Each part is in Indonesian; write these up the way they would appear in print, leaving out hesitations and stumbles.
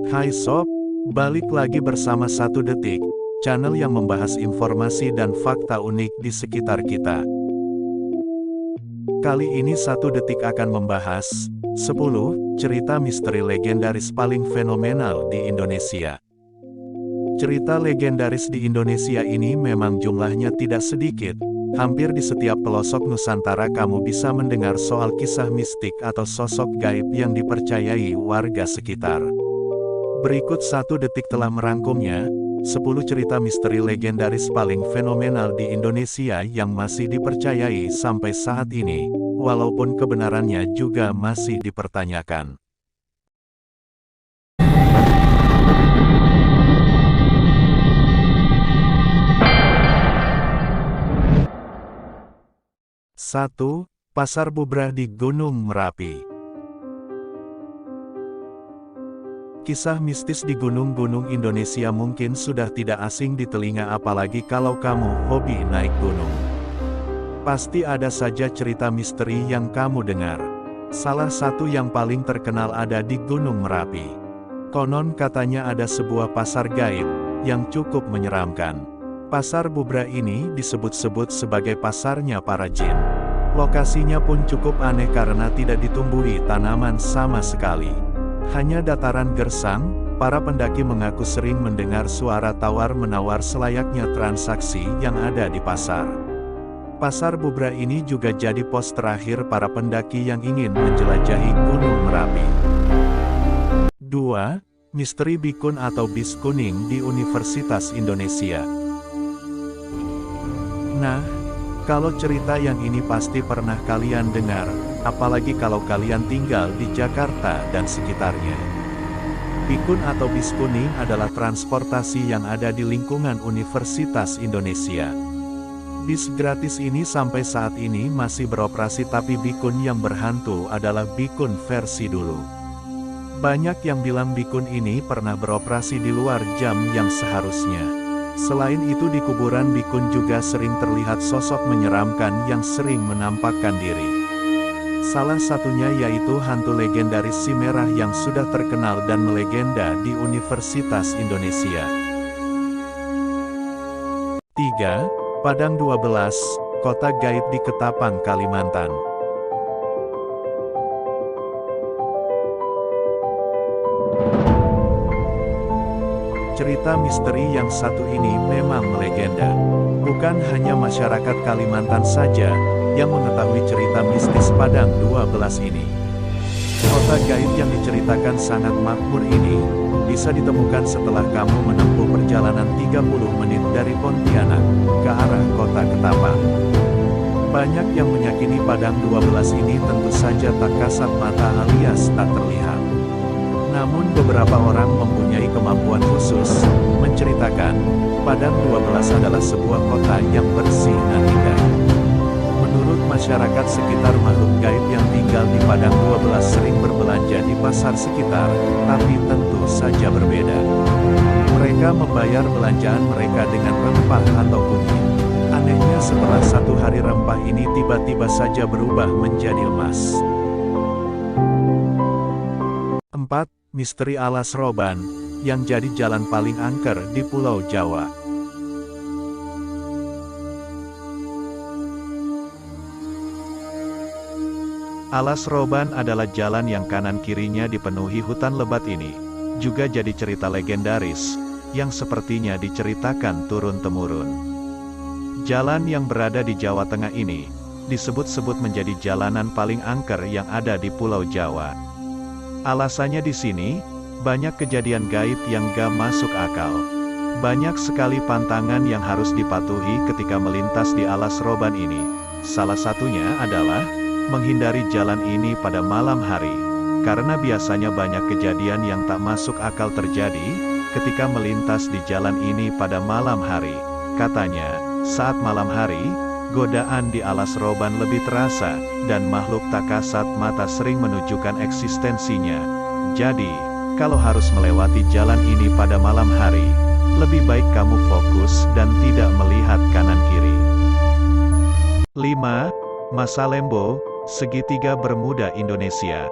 Hai sob, balik lagi bersama Satu Detik, channel yang membahas informasi dan fakta unik di sekitar kita. Kali ini Satu Detik akan membahas 10 cerita misteri legendaris paling fenomenal di Indonesia. Cerita legendaris di Indonesia ini memang jumlahnya tidak sedikit. Hampir di setiap pelosok Nusantara kamu bisa mendengar soal kisah mistik atau sosok gaib yang dipercayai warga sekitar. Berikut Satu Detik telah merangkumnya, 10 cerita misteri legendaris paling fenomenal di Indonesia yang masih dipercayai sampai saat ini, walaupun kebenarannya juga masih dipertanyakan. Satu, Pasar Bubrah di Gunung Merapi. Kisah mistis di gunung-gunung Indonesia mungkin sudah tidak asing di telinga, apalagi kalau kamu hobi naik gunung. Pasti ada saja cerita misteri yang kamu dengar. Salah satu yang paling terkenal ada di Gunung Merapi. Konon katanya ada sebuah pasar gaib yang cukup menyeramkan. Pasar Bubrah ini disebut-sebut sebagai pasarnya para jin. Lokasinya pun cukup aneh karena tidak ditumbuhi tanaman sama sekali. Hanya dataran gersang. Para pendaki mengaku sering mendengar suara tawar-menawar selayaknya transaksi yang ada di pasar. Pasar Bubrah ini juga jadi pos terakhir para pendaki yang ingin menjelajahi Gunung Merapi. 2. Misteri Bikun atau bis kuning di Universitas Indonesia. Nah, kalau cerita yang ini pasti pernah kalian dengar, apalagi kalau kalian tinggal di Jakarta dan sekitarnya. Bikun atau bis kuning adalah transportasi yang ada di lingkungan Universitas Indonesia. Bis gratis ini sampai saat ini masih beroperasi, tapi bikun yang berhantu adalah bikun versi dulu. Banyak yang bilang bikun ini pernah beroperasi di luar jam yang seharusnya. Selain itu di kuburan bikun juga sering terlihat sosok menyeramkan yang sering menampakkan diri. Salah satunya yaitu hantu legendaris Si Merah yang sudah terkenal dan melegenda di Universitas Indonesia. 3. Padang 12, Kota Gaib di Ketapang, Kalimantan. Cerita misteri yang satu ini memang melegenda. Bukan hanya masyarakat Kalimantan saja yang mengetahui cerita mistis Padang 12 ini. Kota gaib yang diceritakan sangat makmur ini bisa ditemukan setelah kamu menempuh perjalanan 30 menit dari Pontianak ke arah kota Ketapang. Banyak yang meyakini Padang 12 ini tentu saja tak kasat mata alias tak terlihat. Namun beberapa orang mempunyai kemampuan khusus, menceritakan, Padang 12 adalah sebuah kota yang bersih dan indah. Menurut masyarakat sekitar, makhluk gaib yang tinggal di Padang 12 sering berbelanja di pasar sekitar, tapi tentu saja berbeda. Mereka membayar belanjaan mereka dengan rempah atau kunyit. Anehnya setelah satu hari rempah ini tiba-tiba saja berubah menjadi emas. 4. Misteri Alas Roban, yang jadi jalan paling angker di Pulau Jawa. Alas Roban adalah jalan yang kanan kirinya dipenuhi hutan lebat ini, juga jadi cerita legendaris, yang sepertinya diceritakan turun-temurun. Jalan yang berada di Jawa Tengah ini, disebut-sebut menjadi jalanan paling angker yang ada di Pulau Jawa. Alasannya di sini, banyak kejadian gaib yang gak masuk akal. Banyak sekali pantangan yang harus dipatuhi ketika melintas di Alas Roban ini. Salah satunya adalah, menghindari jalan ini pada malam hari. Karena biasanya banyak kejadian yang tak masuk akal terjadi, ketika melintas di jalan ini pada malam hari. Katanya, saat malam hari, godaan di Alas Roban lebih terasa, dan makhluk tak kasat mata sering menunjukkan eksistensinya. Jadi, kalau harus melewati jalan ini pada malam hari, lebih baik kamu fokus dan tidak melihat kanan kiri. 5. Masa Lembo, Segitiga Bermuda Indonesia.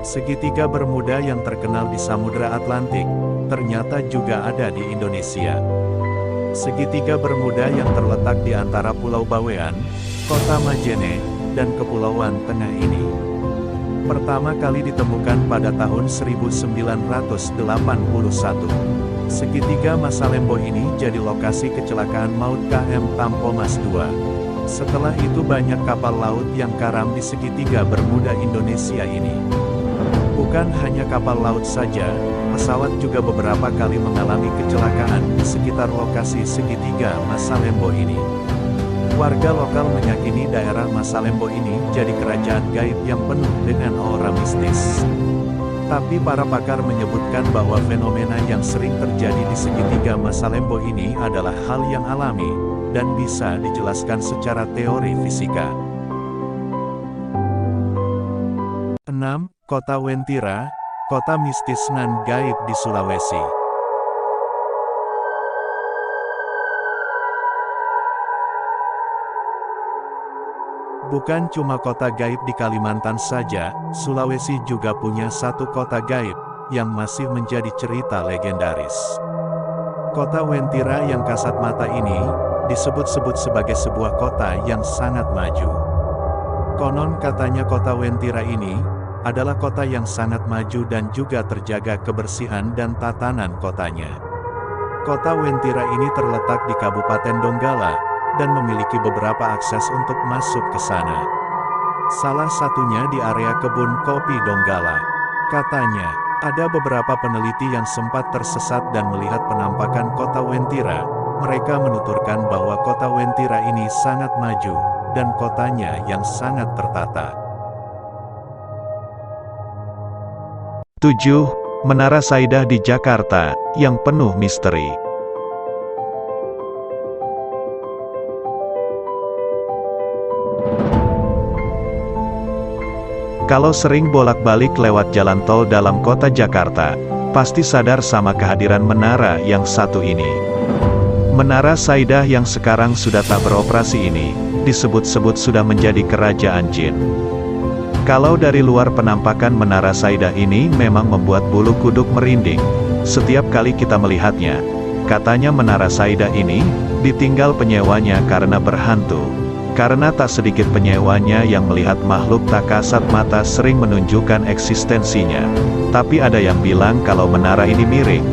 Segitiga Bermuda yang terkenal di Samudra Atlantik, ternyata juga ada di Indonesia. Segitiga Bermuda yang terletak di antara Pulau Bawean, Kota Majene, dan Kepulauan Tengah ini pertama kali ditemukan pada tahun 1981. Segitiga Masalembo ini jadi lokasi kecelakaan maut KM Tampomas II. Setelah itu banyak kapal laut yang karam di segitiga Bermuda Indonesia ini. Bukan hanya kapal laut saja, pesawat juga beberapa kali mengalami kecelakaan di sekitar lokasi segitiga Masalembo ini. Warga lokal meyakini daerah Masalembo ini jadi kerajaan gaib yang penuh dengan aura mistis. Tapi para pakar menyebutkan bahwa fenomena yang sering terjadi di segitiga Masalembo ini adalah hal yang alami, dan bisa dijelaskan secara teori fisika. 6. Kota Wentira, kota mistis nan gaib di Sulawesi. Bukan cuma kota gaib di Kalimantan saja, Sulawesi juga punya satu kota gaib, yang masih menjadi cerita legendaris. Kota Wentira yang kasat mata ini, disebut-sebut sebagai sebuah kota yang sangat maju. Konon katanya kota Wentira ini, adalah kota yang sangat maju dan juga terjaga kebersihan dan tatanan kotanya. Kota Wentira ini terletak di Kabupaten Donggala, dan memiliki beberapa akses untuk masuk ke sana. Salah satunya di area kebun kopi Donggala. Katanya, ada beberapa peneliti yang sempat tersesat dan melihat penampakan kota Wentira. Mereka menuturkan bahwa kota Wentira ini sangat maju, dan kotanya yang sangat tertata. 7. Menara Saidah di Jakarta, yang penuh misteri. Kalau sering bolak-balik lewat jalan tol dalam kota Jakarta, pasti sadar sama kehadiran menara yang satu ini. Menara Saidah yang sekarang sudah tak beroperasi ini, disebut-sebut sudah menjadi kerajaan jin. Kalau dari luar penampakan Menara Saidah ini memang membuat bulu kuduk merinding, setiap kali kita melihatnya. Katanya Menara Saidah ini, ditinggal penyewanya karena berhantu. Karena tak sedikit penyewanya yang melihat makhluk tak kasat mata sering menunjukkan eksistensinya. Tapi ada yang bilang kalau menara ini miring.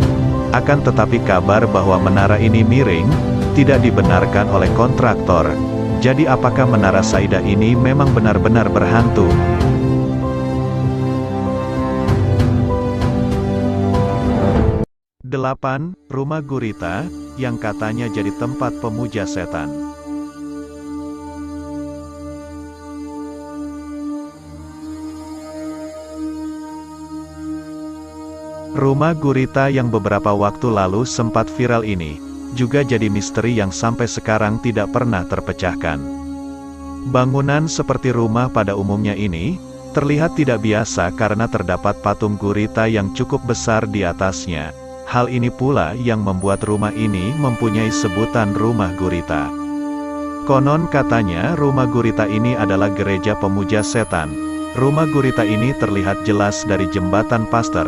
Akan tetapi kabar bahwa menara ini miring, tidak dibenarkan oleh kontraktor. Jadi apakah Menara Saidah ini memang benar-benar berhantu? Delapan, Rumah Gurita, yang katanya jadi tempat pemuja setan. Rumah Gurita yang beberapa waktu lalu sempat viral ini, juga jadi misteri yang sampai sekarang tidak pernah terpecahkan. Bangunan seperti rumah pada umumnya ini, terlihat tidak biasa karena terdapat patung gurita yang cukup besar di atasnya. Hal ini pula yang membuat rumah ini mempunyai sebutan Rumah Gurita. Konon katanya rumah gurita ini adalah gereja pemuja setan. Rumah gurita ini terlihat jelas dari jembatan Paster.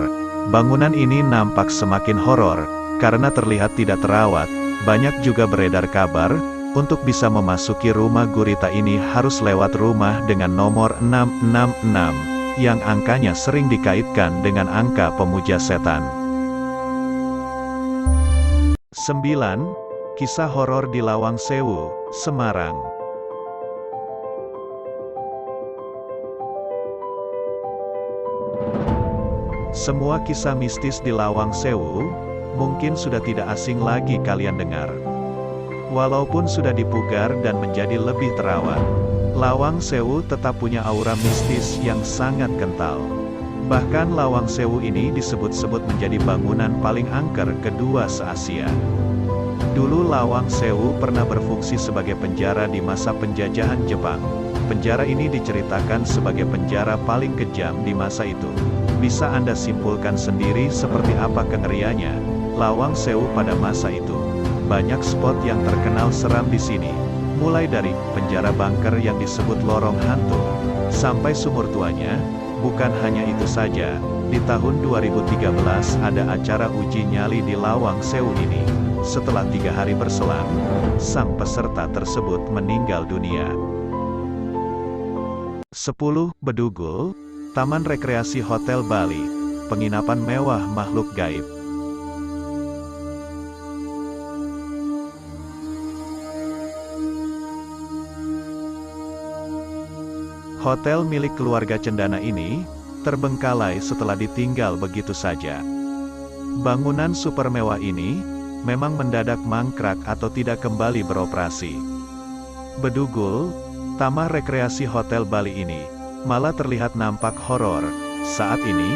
Bangunan ini nampak semakin horor, karena terlihat tidak terawat. Banyak juga beredar kabar, untuk bisa memasuki rumah gurita ini harus lewat rumah dengan nomor 666, yang angkanya sering dikaitkan dengan angka pemuja setan. 9. Kisah horor di Lawang Sewu, Semarang. Semua kisah mistis di Lawang Sewu, mungkin sudah tidak asing lagi kalian dengar. Walaupun sudah dipugar dan menjadi lebih terawat, Lawang Sewu tetap punya aura mistis yang sangat kental. Bahkan Lawang Sewu ini disebut-sebut menjadi bangunan paling angker kedua se-Asia. Dulu Lawang Sewu pernah berfungsi sebagai penjara di masa penjajahan Jepang. Penjara ini diceritakan sebagai penjara paling kejam di masa itu. Bisa Anda simpulkan sendiri seperti apa kengeriannya Lawang Sewu pada masa itu. Banyak spot yang terkenal seram di sini, mulai dari penjara bunker yang disebut lorong hantu, sampai sumur tuanya, Bukan hanya itu saja, di tahun 2013 ada acara uji nyali di Lawang Sewu ini. Setelah 3 hari berselang, sang peserta tersebut meninggal dunia. 10. Bedugul, Taman Rekreasi Hotel Bali, penginapan mewah makhluk gaib. Hotel milik keluarga cendana ini terbengkalai setelah ditinggal begitu saja. Bangunan super mewah ini memang mendadak mangkrak atau tidak kembali beroperasi. Bedugul, Taman Rekreasi Hotel Bali ini malah terlihat nampak horor. Saat ini,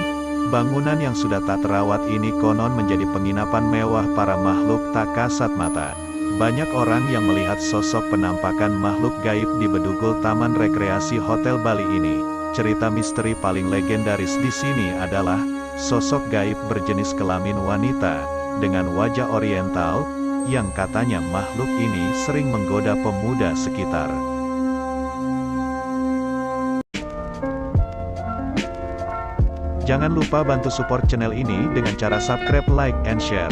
bangunan yang sudah tak terawat ini konon menjadi penginapan mewah para makhluk tak kasat mata. Banyak orang yang melihat sosok penampakan makhluk gaib di Bedugul Taman Rekreasi Hotel Bali ini. Cerita misteri paling legendaris di sini adalah sosok gaib berjenis kelamin wanita dengan wajah oriental yang katanya makhluk ini sering menggoda pemuda sekitar. Jangan lupa bantu support channel ini dengan cara subscribe, like, and share.